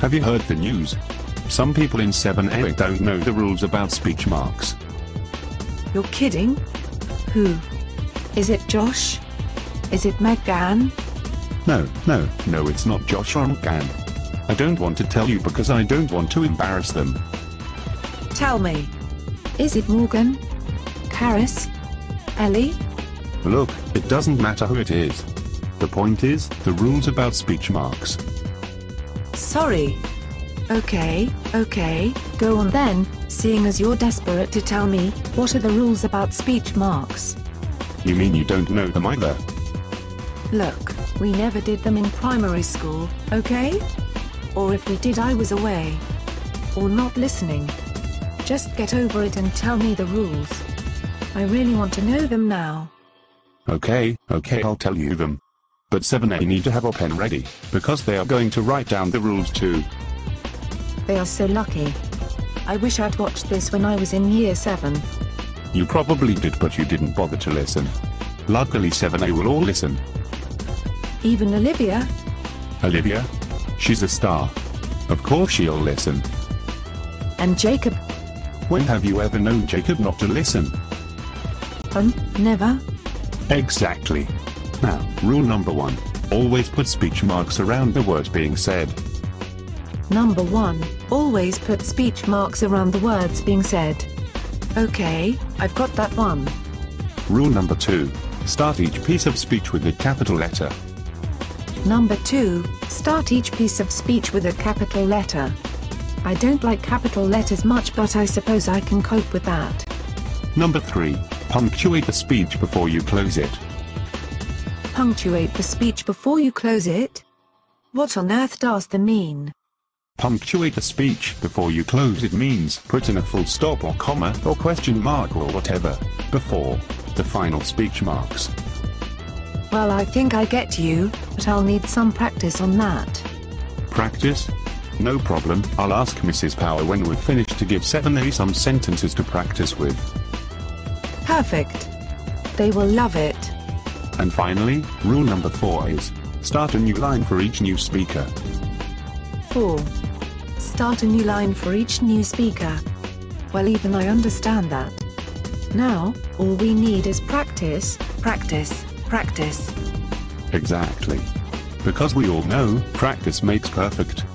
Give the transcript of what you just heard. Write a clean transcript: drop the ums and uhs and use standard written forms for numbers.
Have you heard the news? Some people in 7A don't know the rules about speech marks. You're kidding? Who? Is it Josh? Is it Megan? No, it's not Josh or Megan. I don't want to tell you because I don't want to embarrass them. Tell me. Is it Morgan? Karis? Ellie? Look, it doesn't matter who it is. The point is, the rules about speech marks. Sorry. Okay, go on then, seeing as you're desperate to tell me, what are the rules about speech marks? You mean you don't know them either? Look, we never did them in primary school, okay? Or if we did, I was away. Or not listening. Just get over it and tell me the rules. I really want to know them now. Okay, I'll tell you them. But 7A need to have a pen ready, because they are going to write down the rules too. They are so lucky. I wish I'd watched this when I was in year 7. You probably did, but you didn't bother to listen. Luckily 7A will all listen. Even Olivia? Olivia? She's a star. Of course she'll listen. And Jacob? When have you ever known Jacob not to listen? Never. Exactly. Now, rule number 1. Always put speech marks around the words being said. Number 1. Always put speech marks around the words being said. Okay, I've got that one. Rule number 2. Start each piece of speech with a capital letter. Number 2. Start each piece of speech with a capital letter. I don't like capital letters much, but I suppose I can cope with that. Number 3. Punctuate the speech before you close it. Punctuate the speech before you close it? What on earth does that mean? Punctuate the speech before you close it means put in a full stop or comma or question mark or whatever before the final speech marks. Well, I think I get you, but I'll need some practice on that. Practice? No problem, I'll ask Mrs. Power when we're finished to give 7A some sentences to practice with. Perfect. They will love it. And finally, rule number 4 is, start a new line for each new speaker. 4. Start a new line for each new speaker. Well, even I understand that. Now, all we need is practice, practice, practice. Exactly. Because we all know, practice makes perfect.